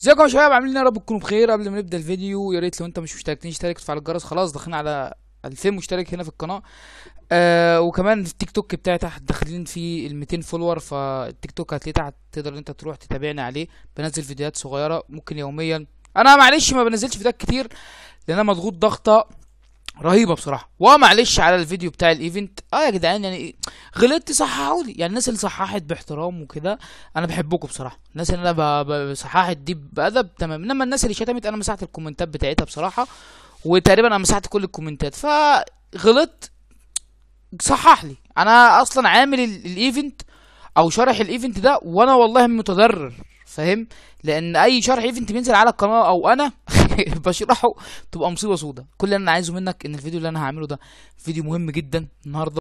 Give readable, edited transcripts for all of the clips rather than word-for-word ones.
ازيكم يا شباب، عاملين ايه؟ يا رب تكونوا بخير. قبل ما نبدا الفيديو، يا ريت لو انت مش مشترك تشترك وتفعل الجرس. خلاص داخلين على 2000 مشترك هنا في القناه. وكمان التيك توك بتاعي تحت داخلين فيه ال 200 فولور، فالتيك توك هتلاقيه تحت، تقدر انت تروح تتابعني عليه. بنزل فيديوهات صغيره ممكن يوميا. انا معلش ما بنزلش فيديوهات كتير لان انا مضغوط ضغطه رهيبه بصراحه. ومعلش على الفيديو بتاع الايفنت. يا جدعان يعني غلطت صححوا لي، يعني الناس اللي صححت باحترام وكده انا بحبكم بصراحه. الناس اللي انا صححت دي بادب تمام، انما الناس اللي شتمت انا مسحت الكومنتات بتاعتها بصراحه، وتقريبا انا مسحت كل الكومنتات. فغلطت صحح لي. انا اصلا عامل الايفنت او شارح الايفنت ده وانا والله متضرر، فاهم؟ لان اي شرح ايفنت بينزل على القناه او انا بشرحه تبقى مصيبه سودا. كل اللي انا عايزه منك ان الفيديو اللي انا هعمله ده فيديو مهم جدا النهارده.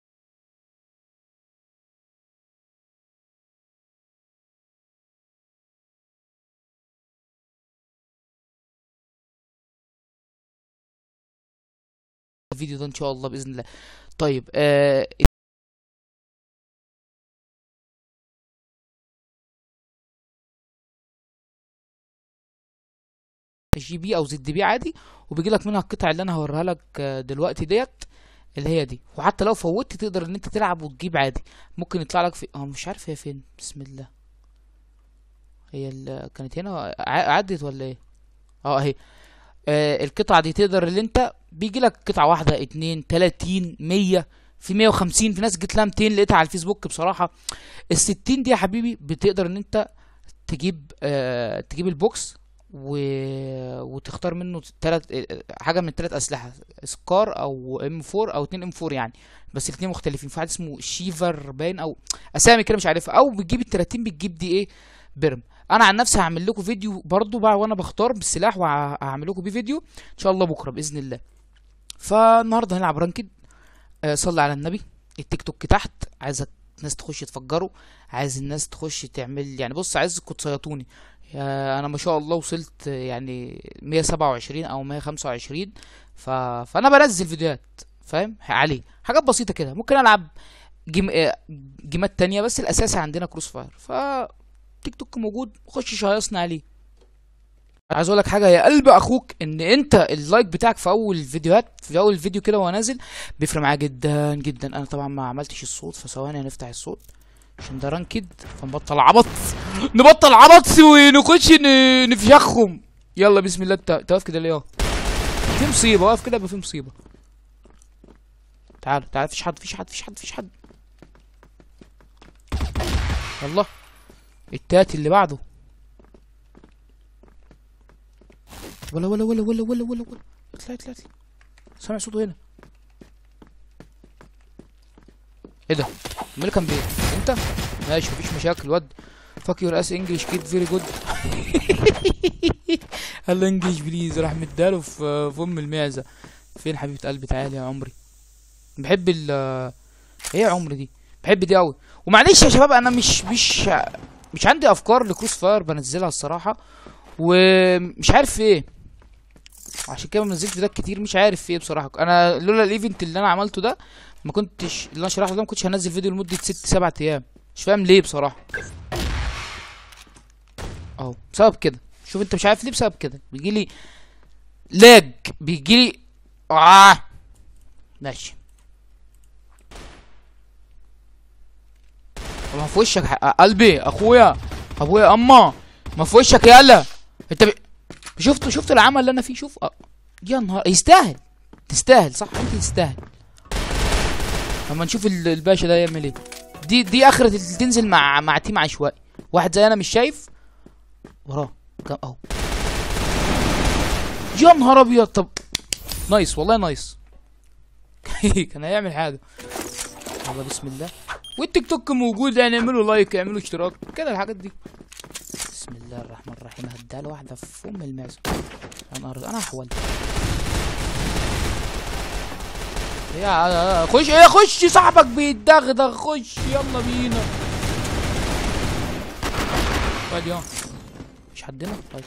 الفيديو ده ان شاء الله باذن الله. طيب جي بي او زد بي عادي، وبيجي لك منها القطع اللي انا هوريها لك دلوقتي ديت، اللي هي دي. وحتى لو فوتت تقدر ان انت تلعب وتجيب عادي. ممكن يطلع لك في مش عارف هي فين. بسم الله. هي كانت هنا عدت ولا ايه؟ اهي. القطعة دي تقدر اللي انت بيجي لك قطعة واحدة 2 30 100، في 150، في ناس جت لها 200 لقيتها على الفيسبوك بصراحة. ال60 دي يا حبيبي بتقدر ان انت تجيب البوكس وتختار منه حاجة من 3 أسلحة، سكار او ام 4 او 2 ام 4 يعني. بس الاتنين مختلفين. في واحد اسمه شيفر باين او اسامي كده مش عارفها. او بتجيب ال30 بتجيب دي ايه، بيرم. انا عن نفسي هعمل لكم فيديو برضو بقى وانا بختار بالسلاح، وهعمل لكم بيه فيديو ان شاء الله بكره باذن الله. فالنهارده هنلعب رانكد. صلي على النبي. التيك توك تحت، عايزك الناس تخش تفجروا، عايز الناس تخش تعمل يعني. بص عايزكم تصيطوني. انا ما شاء الله وصلت يعني 127 او 125. فانا بنزل فيديوهات، فاهم؟ عليه حاجات بسيطه كده. ممكن العب جيمات تانية، بس الاساسي عندنا كروس فاير. تيك توك موجود، خش شيصنا عليه. عايز اقول لك حاجه يا قلب اخوك، ان انت اللايك بتاعك في اول الفيديوهات، في اول الفيديو كده وهو نازل، بيفرق معايا جدا جدا. انا طبعا ما عملتش الصوت، فثواني هنفتح الصوت عشان ده رانكد. فنبطل عبط، نبطل عبط ونخش نفشخهم. يلا بسم الله. انت واقف كده ليه؟ في مصيبه. واقف كده يبقى في مصيبه. تعال تعال. فيش حد. يلا التاتي اللي بعده. ولا اطلع. سامع صوته هنا. ايه ده؟ مين اللي كان بيه؟ انت؟ ماشي مفيش مشاكل. ود فاك يور اس انجلش كيد فيري جود. هلا انجلش بليز. راح مداله في ام المعزه. فين حبيبه قلبي؟ تعالي يا عمري. بحب ايه يا عمري دي؟ بحب دي قوي. ومعلش يا شباب انا مش عندي افكار لكروس فاير بنزلها الصراحه، ومش عارف ايه. عشان كده ما نزلتش فيديوهات كتير. مش عارف في ايه بصراحه. انا لولا الايفنت اللي انا عملته ده ما كنتش، اللي انا شرحته ده، ما كنتش هنزل فيديو لمده 6 7 ايام. مش فاهم ليه بصراحه. اهو بسبب كده. شوف انت مش عارف ليه. بسبب كده بيجيلي لاج، بيجيلي ماشي. ما في وشك قلبي اخويا ابويا اما ما في وشك يالا. انت شفت العمل اللي انا فيه. شوف يا نهار. يستاهل. تستاهل صح، انت تستاهل. اما نشوف الباشا ده يعمل ايه. دي اخرة اللي تنزل مع تيم عشوائي. واحد زي انا مش شايف وراه اهو. يا نهار ابيض. طب نايس والله نايس. كان هيعمل حاجه. يلا بسم الله. والتيك توك موجود يعني. اعملوا لايك، اعملوا اشتراك كده الحاجات دي. بسم الله الرحمن الرحيم. هديها له واحده في ام المعزه. انا احول. يا خش ايه، خش صاحبك بيتدغدغ. خش يلا بينا. طيب يا مش حدنا. طيب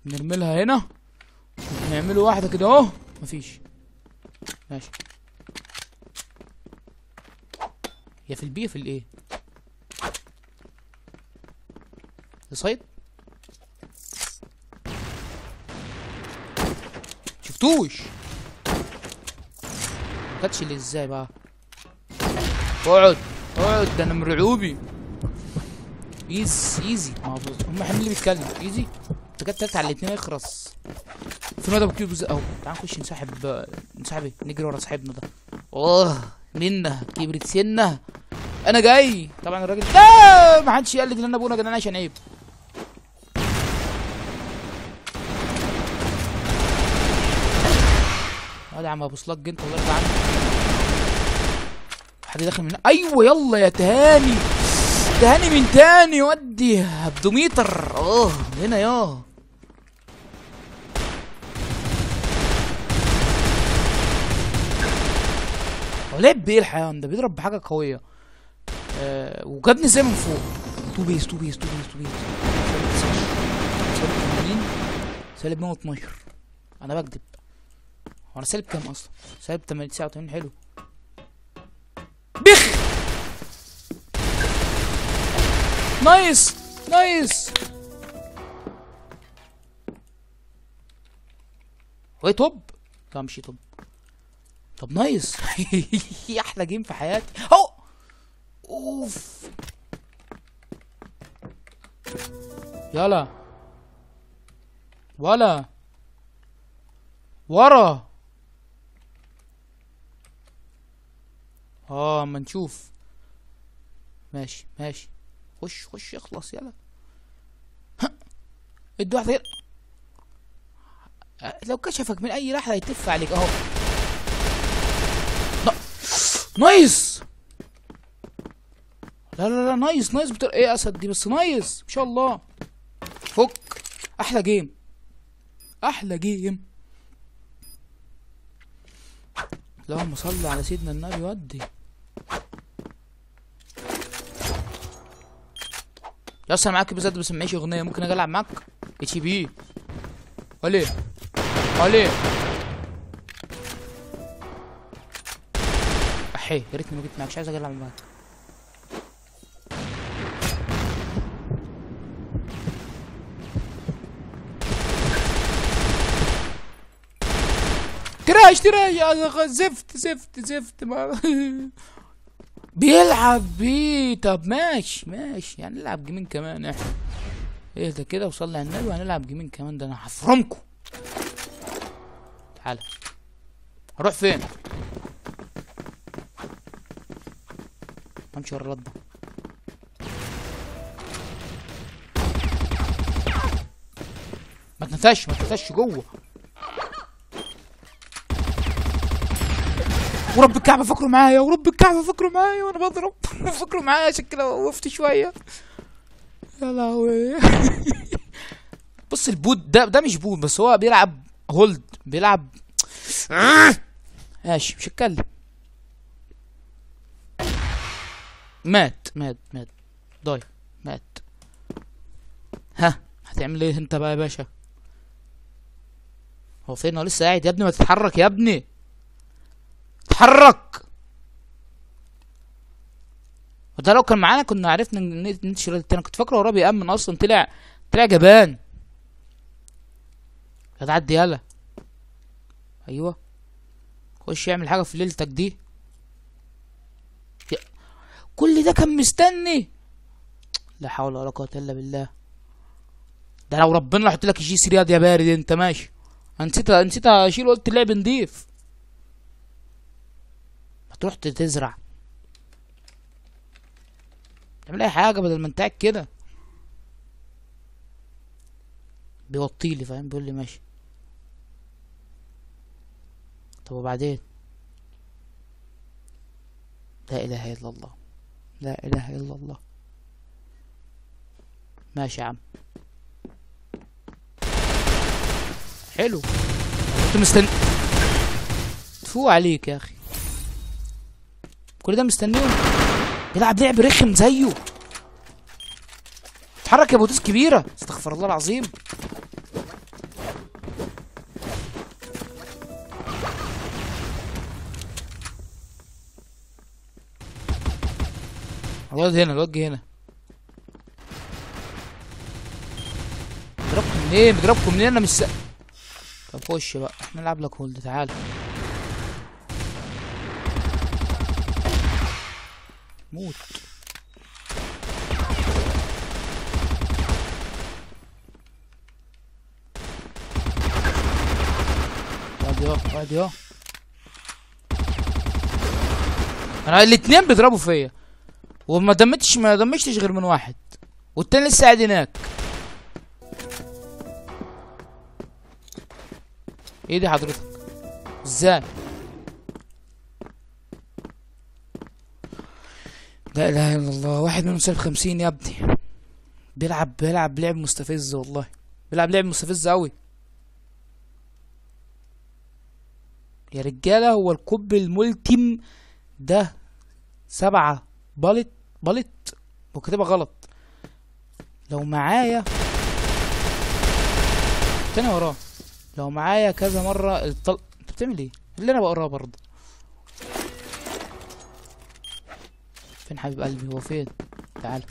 نرملها هنا. نعمله واحدة كده اهو. مفيش. ماشي. يا في البي في الايه. صيد شفتوش مكانتش اللي ازاي بقى. اقعد اقعد، ده انا مرعوبي. ايزي هم حمل اللي بيتكلم ايزي. انت كده تلات على الاتنين يخرس. في مدى بكيو جزء اهو. تعال نخش نسحب ايه، نجري ورا صاحبنا ده. منا كبرت سنه. انا جاي طبعا الراجل ده ما حدش يقلد لنا ابونا يا جدعان عشان عيب. يا عم ابو صلاج انت الله يرضى عنك. حد داخل من ايوه يلا يا تهاني. تهاني من تاني ودي هبدوميتر. هنا يا هو لعب بايه الحيوان ده؟ بيضرب بحاجه قويه. وجابني ازاي من فوق. تو بيس سالب 112. انا بكدب. هو انا سالب كام اصلا؟ سالب 89. حلو. بخ نايس. هو توب؟ لا مش توب. طب نايس. احلى جيم في حياتي اهو. اوف يلا ولا ورا. اما نشوف. ماشي خش اخلص يلا. ادي واحدة يلا. لو كشفك من اي لحظة هيتف عليك اهو. نايس. لا نايس ايه اسد دي بس نايس ما شاء الله. فك. احلى جيم. اللهم صل على سيدنا النبي. ودي يا اسطى معاك بزاد بس معيش اغنيه. ممكن اجي العب معاك اتش بي. علي احي يا ريتني ما جيت معاك. مش عايز اجي العب معاك. تراش زفت ما بيلعب بيه. طب ماشي يعني نلعب جيمين كمان احنا. ايه ده كده وصلي على النبي وهنلعب جيمين كمان. ده انا هفرمكم. تعالى. هروح فين؟ همشي ورا الواد ده. ما تنساش جوه. ورب الكعبه فكروا معايا وانا بضرب. فكروا معايا عشان كده وقفت شويه. يا لهوي. بص البوت ده مش بوت بس هو بيلعب هولد. بيلعب ماشي مش هتكلم. مات ضايع مات. ها هتعمل ايه انت بقى يا باشا؟ هو فين؟ هو لسه قاعد يا ابني. ما تتحرك يا ابني. اتحرك. وده لو كان معانا كنا عرفنا ننتشر التاني. كنت فاكره وراه بيأمن اصلا. طلع جبان. هتعدي يلا. ايوه خش يعمل حاجه في ليلتك دي. كل ده كان مستني. لا حول ولا قوه الا بالله. ده لو ربنا حط لك الجي 3 يا بارد انت ماشي. نسيت اشيل. قلت اللعب نضيف. ما تروح تزرع. تعمل اي حاجه بدل ما انت قاعد كده. بيوطيلي فاهم. بيقول لي ماشي. طب وبعدين؟ لا اله الا الله. ماشي يا عم. حلو. كنت مستني. تفوق عليك يا اخي. كل ده مستنيهم. بيلعب لعب رخم زيه. اتحرك يا بوتوس كبيره. استغفر الله العظيم. الواد جه هنا. منين بيضربكم منين؟ انا مش طب خش بقى احنا نلعب لك هولد. تعال موت. اقعد يا انا الاتنين بيضربوا فيا وما دمجتش غير من واحد والتاني لسه قاعد هناك. ايه دي حضرتك؟ ازاي؟ لا اله الا الله. واحد منهم سالب 50 يا ابني. بيلعب لعب مستفز والله. بيلعب لعب مستفز اوي يا رجاله. هو الكوب الملتم ده 7 بلت وكاتبها غلط. لو معايا تاني وراه، لو معايا كذا مرة انت بتعمل ايه؟ اللي انا بقراه برضه. فين حبيب قلبي؟ هو فين؟ تعال.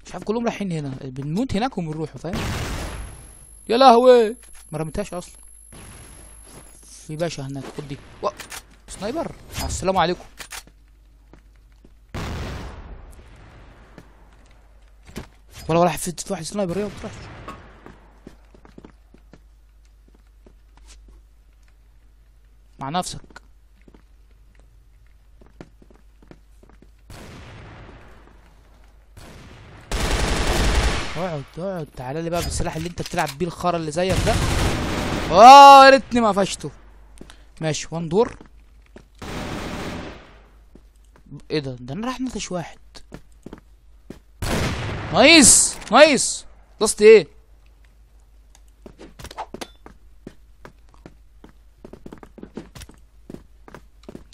مش عارف كلهم رايحين هنا، بنموت هناك وبنروحوا فاهم؟ يا لهوي ما رميتهاش اصلا. في باشا هناك خد دي. سنايبر. مع السلام عليكم. ولا راح في واحد سنايبر. يا بتروحش مع نفسك. اقعد تعالى لي بقى بالسلاح اللي انت بتلعب بيه الخرا اللي زيك ده. يا ريتني ما قفشته. ماشي 1 دور. ايه ده انا راح نطش واحد. نايس ضست ايه؟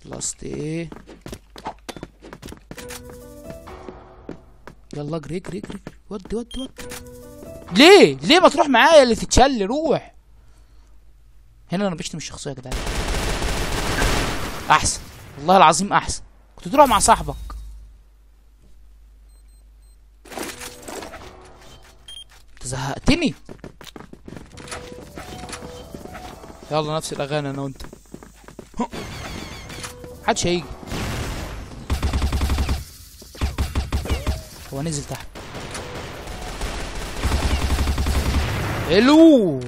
لاست ايه؟ يلا اجري ودي. ليه ما تروح معايا اللي تتشل؟ روح هنا. انا بشتم الشخصيه يا جدعان. احسن والله العظيم احسن. كنت تروح مع صاحبك. انت زهقتني. يلا نفس الاغاني انا وانت. محدش هيجي. هو نزل تحت. حلو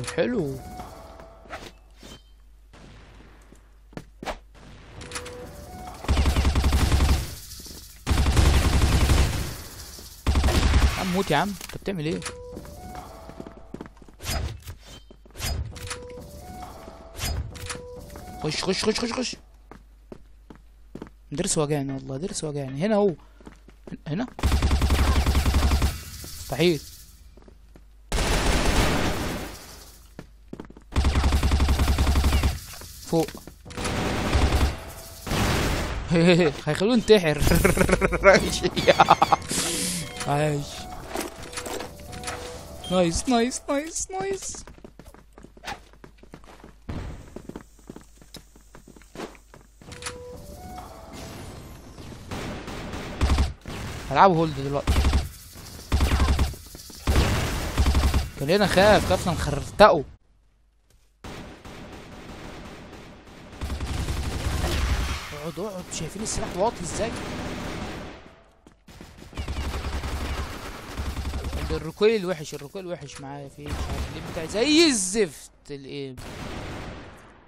عم. موت يا عم. انت بتعمل ايه؟ خش. درس وجعني والله، درس وجعني. هنا هو هنا مستحيل. فوق. هيخلوه ينتحر. عايش. نايس. هلعبه هولد دلوقتي. خلينا خافنا نخرتقه. اقعد. شايفين السلاح واطي ازاي؟ الركويل وحش معايا. في مش عارف ليه بتاعي زي الزفت. الايه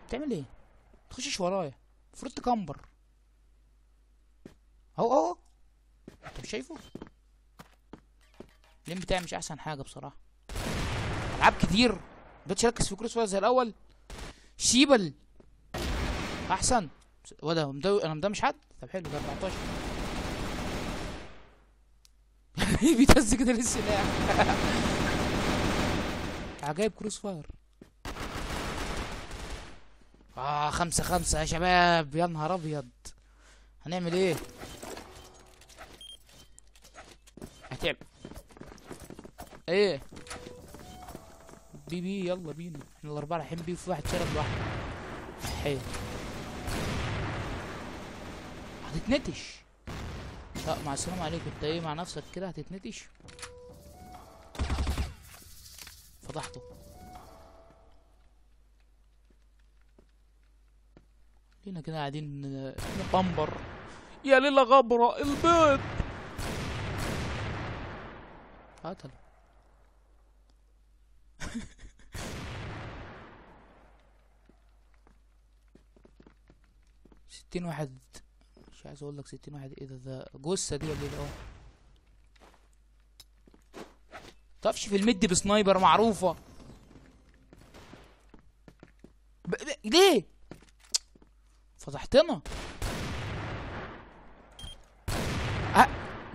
بتعمل ايه؟ تخشش ورايا. المفروض تكمبر اهو. انت مش شايفه؟ الليم بتاعي مش احسن حاجه بصراحه. العاب كتير مبقتش اركز في كروس فاير زي الاول. شيبل احسن. وده انا مدمش حد. طب حلو ده 14. بيتهز كده للسلاح. عجايب كروس فاير. 5 يا شباب. يا نهار ابيض. هنعمل ايه؟ هتعمل ايه؟ بي يلا بينا. احنا الاربعه رايحين بي وفي واحد شرب لوحده. حلو. هتتنتش. لا مع السلامه عليكم. انت ايه مع نفسك كده هتتنتش. فضحته. لينا كده قاعدين نقنبر. يا ليلة غبرة البيض. قتل. 60 واحد. مش عايز اقول لك 60 واحد. ايه ده جثة دي ولا ايه ده؟ طفش في المد بسنايبر معروفة. ليه؟ فضحتنا.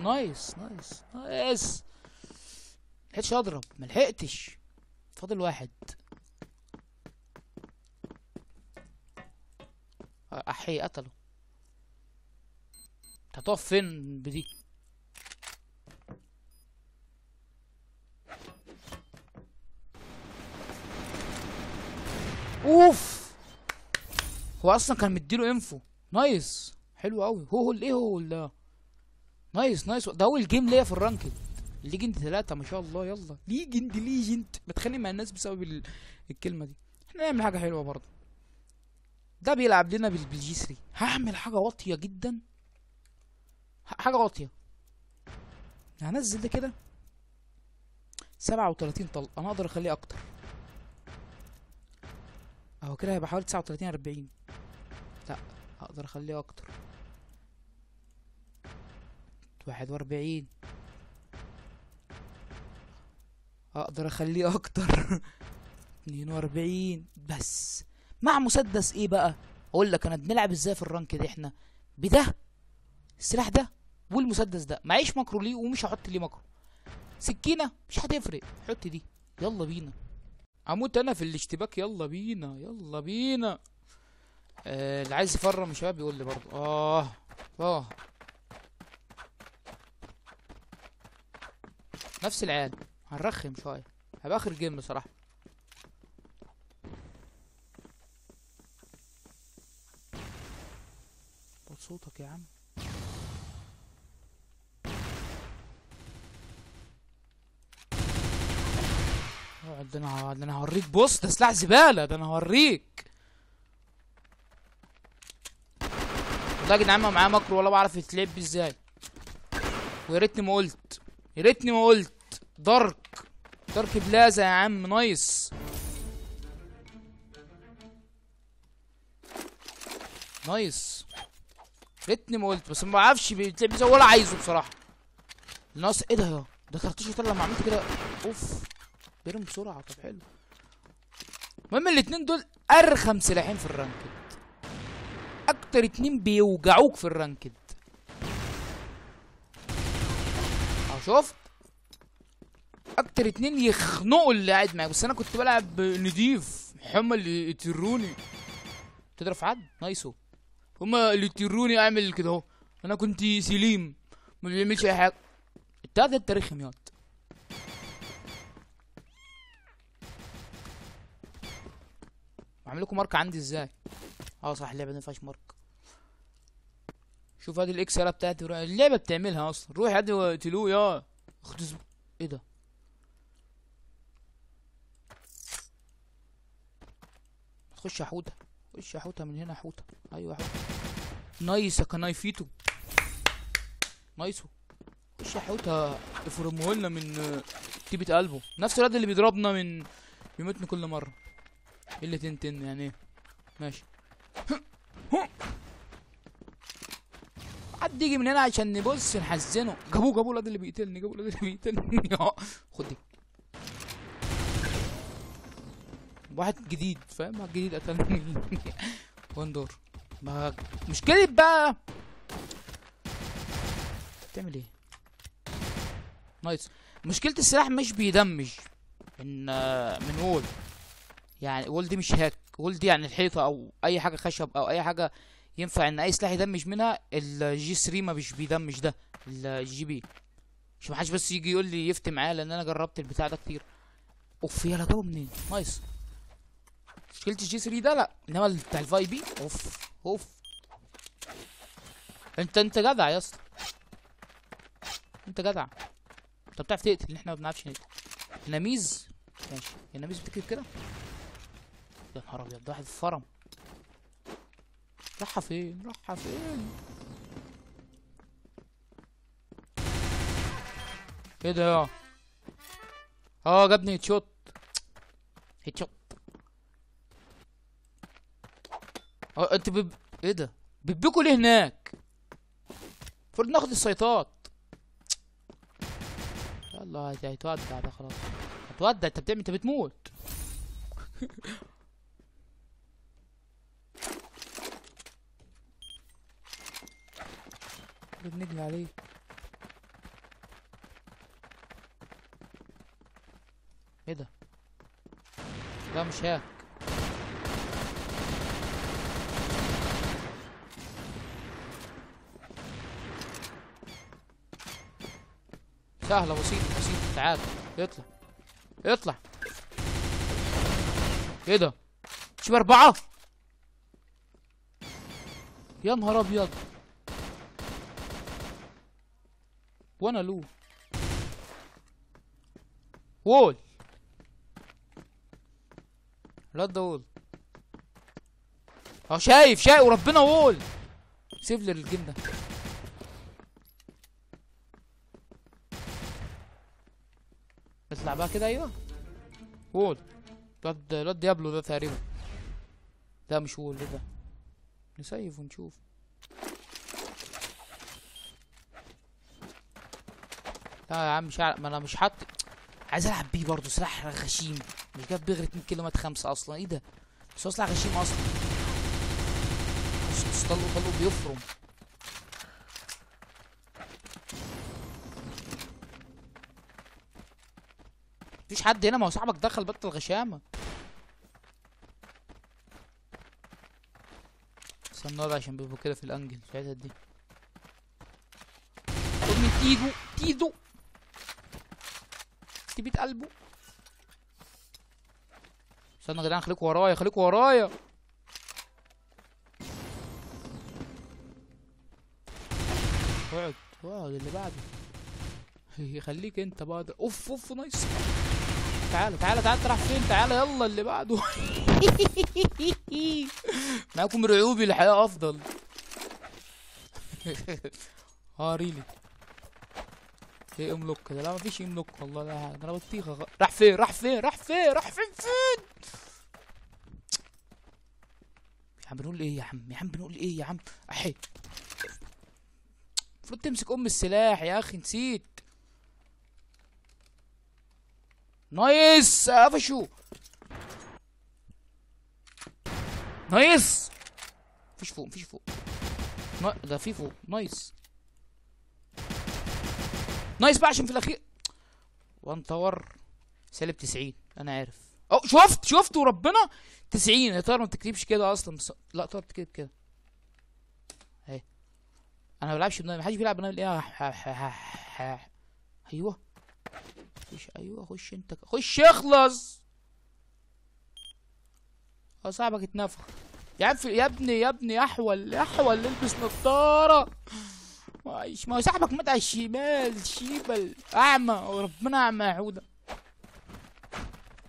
نايس نايس نايس. ملحقتش اضرب، ملحقتش. فاضل واحد. احي قتله. انت هتقف فين بدي؟ اوف. هو اصلا كان مديله انفو. نايس حلو قوي. هو ايه هو ده؟ نايس نايس. ده اول جيم ليا في الرانكد. ليجند 3 ما شاء الله. يلا ليجند بتخانق مع الناس بسبب الكلمه دي. احنا نعمل حاجه حلوه برضه. ده بيلعب لنا بالجي 3. هعمل حاجه واطيه جدا. حاجه واطيه. هنزل ده كده 37 طلق. انا اقدر اخليه اكتر. اهو كده هيبقى حوالي 39 40. لا اقدر اخليه اكتر. 41. اقدر اخليه اكتر. 42 بس. مع مسدس ايه بقى؟ اقول لك انا بنلعب ازاي في الرانك ده. احنا بده السلاح ده والمسدس ده. معيش ماكرو ليه ومش هحط ليه ماكرو. سكينه مش هتفرق، حط دي. يلا بينا. اموت انا في الاشتباك. يلا بينا يلا بينا. اللي عايز يفرم يا شباب يقول لي برضه. نفس العيال. هنرخم شويه. هيبقى اخر جيم بصراحه. بط صوتك يا عم. اقعد. ده انا هوريك. بص ده سلاح زباله. ده انا هوريك. والله يا جدعان ما معايا ماكرو ولا بعرف يتلعب بيه ازاي. ويا ريتني ما قلت. يا ريتني ما قلت. دارك بلازا يا عم. نايس نايس. ريتني ما قلت. بس ما بعرفش بيتلعب ازاي ولا عايزه بصراحه. ناقص ايه ده يا؟ ده 13 لما عملت كده. اوف. بيرم بسرعه. طب حلو. المهم الاتنين دول ارخم سلاحين في الرانكد. اكتر اتنين بيوجعوك في الرانكد. اهو شفت. اكتر اتنين يخنقوا اللي قاعد معاك. بس انا كنت بلعب نضيف. هما اللي يطروني. تضرب في حد؟ نايسو. هما اللي يطروني اعمل كده اهو. انا كنت سليم ما بيعملش اي حاجه. ده التاريخ ياض. اعمل لكم مارك عندي ازاي؟ صح اللعبه دي مفيهاش مارك. شوف ادي الاكس يالا بتاعتي. اللعبه بتعملها اصلا. روح ادي وقتلوه يا اخت. ايه ده؟ خش يا حوته. خش يا حوته من هنا. حوته. ايوه يا حوته. نايس يا كنايفيتو. نايسو. خش يا حوته. افرمه لنا من طيبه قلبه. نفس الواد اللي بيضربنا من بيموتني كل مره. ايه اللي تنتن يعني ايه؟ ماشي. حد يجي من هنا عشان نبص نحزنه. جابوه الواد اللي بيقتلني. خد دي. واحد جديد فاهم. واحد جديد قتلني. وندور. ما مشكلة بقى. بتعمل ايه؟ نايس. مشكلة السلاح مش بيدمج من وول. يعني وول دي مش هاك. وول دي يعني الحيطة او اي حاجة خشب او اي حاجة ينفع ان اي سلاح يدمج منها. الجي 3 ما مش بيدمج. ده الجي بي. مش محدش بس يجي يقول لي يفتي معايا لان انا جربت البتاع ده كتير. اوف. يلا جابه منين؟ نايس. مشكلة الجي 3 ده لا. انما بتاع الفاي بي اوف. انت جدع يا اسطى. انت جدع. انت بتعرف تقتل. احنا ما بنعرفش نقتل. احنا ميز ماشي. النبيذ بتكتب كده. يا نهار ابيض، ده واحد فرم. راحة فين؟ راحة فين؟ ايه ده يا؟ جابني هيت شوت. هيت شوت. انت ايه ده؟ بيبيكوا ليه هناك؟ المفروض ناخد السيطات. يلا هيتودع ده خلاص. هتودع. انت بتموت. بنجري عليه. ايه ده؟ لا مش هاك. سهلة بسيطة بسيطة. تعال اطلع اطلع. ايه ده؟ مش بأربعة؟ يا نهار ابيض. وانا لو وول. لا ده وول. شايف وربنا وول. سيف لي الجيم ده. اطلع بقى كده. ايوه وول. الواد ديابلو ده تقريبا. ده مش وول. ده نسيف ونشوف. لا يا عم ما انا مش حاطط. عايز العب بيه برضه. سلاح غشيم. مش جاب بيغري 2 كيلو مات 5 اصلا. ايه ده؟ بس هو سلاح غشيم اصلا. بص طلقه بيفرم. مفيش حد هنا. ما هو صاحبك دخل بطل غشامه. استنى ده عشان بيبقوا كده في الانجل في الحتت دي. خد من تيدو تبيت قلبه. استنى يا جدعان. خليكوا ورايا. اقعد اللي بعده. خليك انت بقى. اوف نايس. تعالى انت رايح فين؟ تعالى يلا اللي بعده. معاكم رعوبي. الحياة افضل. ريلي. ايه املوك كده؟ لا مفيش املوك والله. لا انا بطيخه. راح فين؟ يا عم بنقول ايه يا عم؟ احي. المفروض تمسك السلاح يا اخي. نسيت. نايس. قفشوا. نايس. مفيش فوق. ده في فوق. نايس بقى عشان في الاخير. وان تاور سالب 90. انا عارف. شفت وربنا 90. يا ترى ما تكتبش كده اصلا. لا تقعد تكتب كده. اهي. انا ما بلعبش بنايم. محدش بيلعب بنايم. ايه؟ ايوه خش انت. خش اخلص. صاحبك اتنفخ. يا ابني احول البس نضاره. ما هو صاحبك مات على الشمال. شيبل اعمى. وربنا اعمى يا عوده.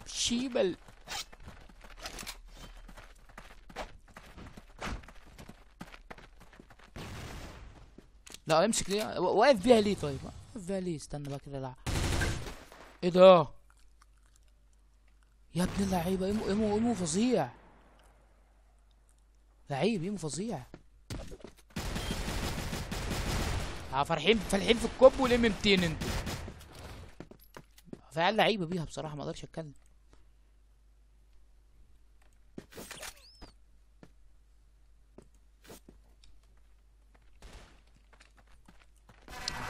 شيبل. لا امسك ليه؟ واقف بيها ليه؟ طيب واقف بيها ليه؟ استنى بقى كده. لا ايه ده يا ابن اللعيبه؟ ايمو فظيع. لعيب ايمو فظيع. فالحين في الكوب والام 200. انتوا فعلا لعيبه بيها بصراحه. ما اقدرش اتكلم.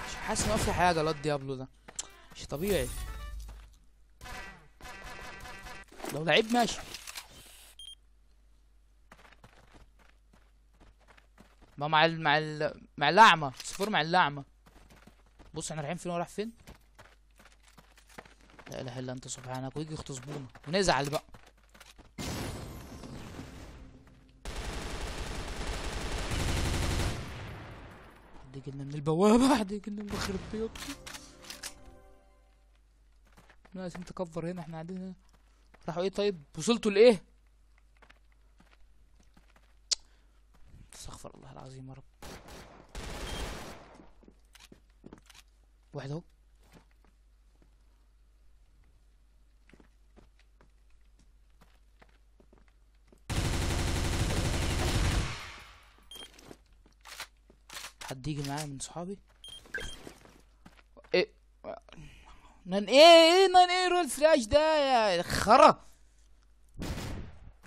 مش حاسس ان في حاجه. لا ديابلو ده مش طبيعي. لو لعيب ماشي. ما مع اللعمه. صفور مع اللعمه. بص احنا رايحين فين ورايح فين. لا اله الا انت سبحانك. ويجي يغتصبونا ونزعل بقى. حد يجيلنا من البوابه. حد يجيلنا من يخرب بيوتنا. لازم تكفر هنا، احنا قاعدين هنا. راحوا ايه طيب؟ وصلتوا لايه؟ استغفر الله العظيم يا رب. واحد اهو. حد يجي معايا من صحابي؟ ايه نان ايه رول فلاش ده يا خرا.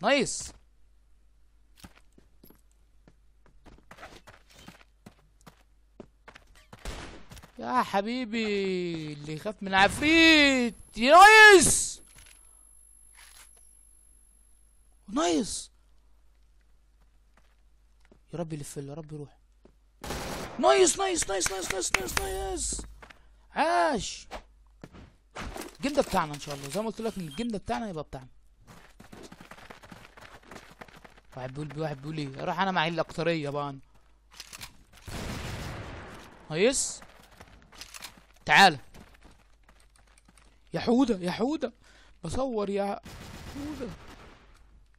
نايس. يا حبيبي اللي يخاف من عفريت. يا نايس نايس. يا رب يلف له، يا رب يروح. نايس نايس نايس نايس نايس نايس نايس. عاش. الجيم ده بتاعنا ان شاء الله، زي ما قلت لك ان الجيم ده بتاعنا يبقى بتاعنا. واحد بيقول ايه؟ راح انا معي الاكتريه بقى انا. نايس. تعالى يا حوده يا حوده، بصور يا حوده.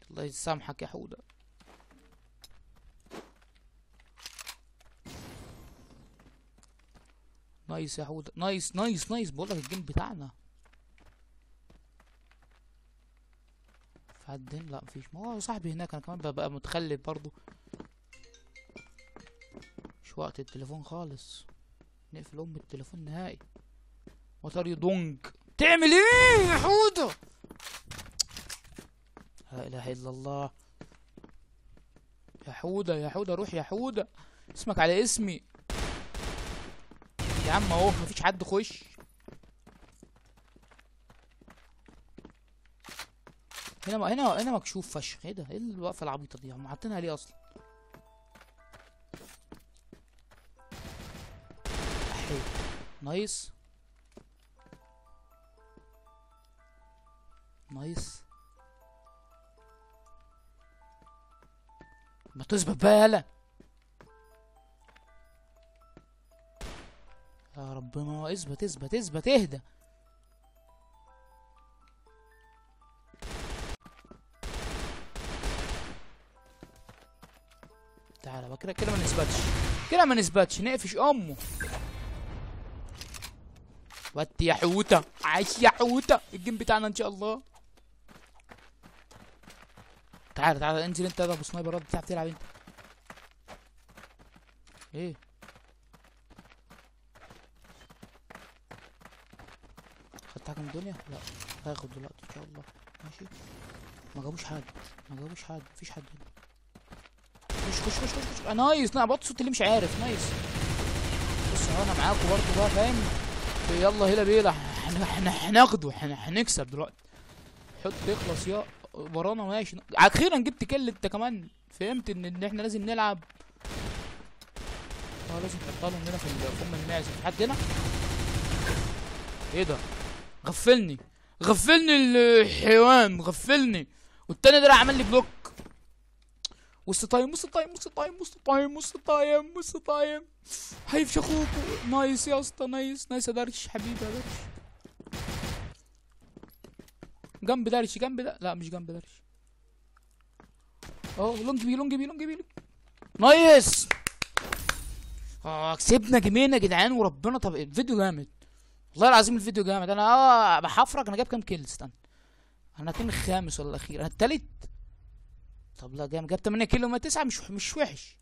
الله يسامحك يا حوده. نايس يا حوده. نايس نايس نايس. بقول لك الجيم بتاعنا. في حد هنا؟ لا مفيش. ما هو صاحبي هناك، انا كمان ببقى متخلف برضه. مش وقت التليفون خالص. نقفل التليفون نهائي. وتر يدونج. تعمل ايه يا حوده؟ لا اله الا الله. يا حوده يا حوده روح يا حوده. اسمك على اسمي يا عم اهو. مفيش حد. خش هنا مكشوف فشخ. ايه ده؟ ايه الوقفه العبيطه دي؟ هم حاطينها ليه اصلا؟ احي. نايس نايس. ما تثبت بقى يالا يا ربنا. اثبت اثبت اثبت. اهدى. تعالى بقى كده كده ما نثبتش. كده ما نثبتش. نقفش امه. ودي يا حوته. عايش يا حوته. الجيم بتاعنا ان شاء الله. تعالى تعالى انزل انت يا ابو سنايبر. بتعرف تلعب انت؟ ايه خدت حاجه من الدنيا؟ لا هاخد دلوقتي ان شاء الله. ماشي. ما جابوش حد. ما جابوش حد. مفيش حد هنا. خش خش خش خش. نايس. لا بط صوت اللي مش عارف. نايس. بص انا معاكم برضه بقى فاهم. يلا هلا بيلا. احنا هناخده. احنا هنكسب دلوقتي. حط يخلص يا ورانا. ماشي. اخيرا جبت كل. انت كمان فهمت ان احنا لازم نلعب. لازم نحطها لهم هنا في فم المعز. في حد هنا؟ ايه ده؟ غفلني غفلني الحيوان. غفلني. والتاني ده عمل لي بلوك. وسط تايم وسط تايم وسط تايم وسط تايم وسط تايم وسط تايم. هيفشخوكوا. نايس يا اسطى. نايس نايس يا درش حبيبي يا درش. جنب درش. جنب ده. لا مش جنب درش. اهو. لونج بي لونج بي لونج بي. نايس. كسبنا جيمين يا جدعان وربنا. طب الفيديو جامد والله العظيم. الفيديو جامد. انا بحفرك. انا جايب كام كيل؟ استنى. انا كان الخامس ولا الاخير؟ انا التالت. طب لا جامد. جاب 8 كيلو. ما 9 مش وحش.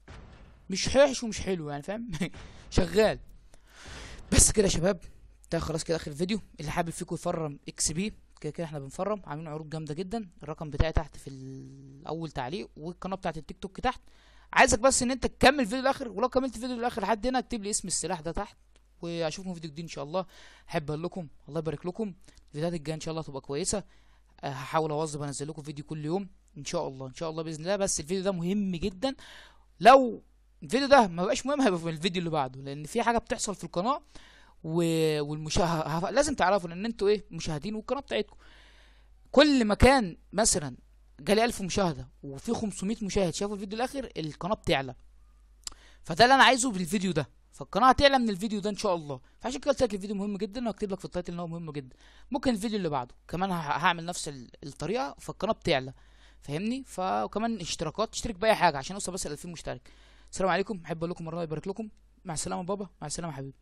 مش وحش ومش حلو يعني فاهم. شغال. بس كده يا شباب. ده خلاص كده اخر الفيديو. اللي حابب فيكم يفرم اكس بي كده كده احنا بنفرم. عاملين عروض جامده جدا. الرقم بتاعي تحت في اول تعليق. والقناه بتاعت التيك توك تحت. عايزك بس ان انت تكمل الفيديو للاخر. ولو كملت الفيديو للاخر لحد هنا اكتب لي اسم السلاح ده تحت. واشوفكم في فيديو جديد ان شاء الله. احب اقول لكم الله يبارك لكم. الفيديوهات الجايه ان شاء الله تبقى كويسه. هحاول اواظب انزل لكم فيديو كل يوم ان شاء الله. ان شاء الله باذن الله. بس الفيديو ده مهم جدا. لو الفيديو ده ما بقاش مهم هيبقى في الفيديو اللي بعده. لان في حاجه بتحصل في القناه والمشاهد لازم تعرفوا ان انتوا ايه مشاهدين. والقناه بتاعتكم كل ما كان مثلا جالي 1000 مشاهده وفي 500 مشاهد شافوا الفيديو الاخر القناه بتعلى. فده اللي انا عايزه بالفيديو ده. فالقناه هتعلى من الفيديو ده ان شاء الله. فعشان كده قلت لك الفيديو مهم جدا، وهكتب لك في التايتل ان هو مهم جدا. ممكن الفيديو اللي بعده كمان هعمل نفس الطريقه، فالقناه بتعلى، فاهمني؟ وكمان اشتراكات، تشترك باي حاجه عشان اوصل بس ل 2000 مشترك. السلام عليكم، احب اقول لكم الله يبارك لكم. مع السلامه بابا، مع السلامه حبيبي.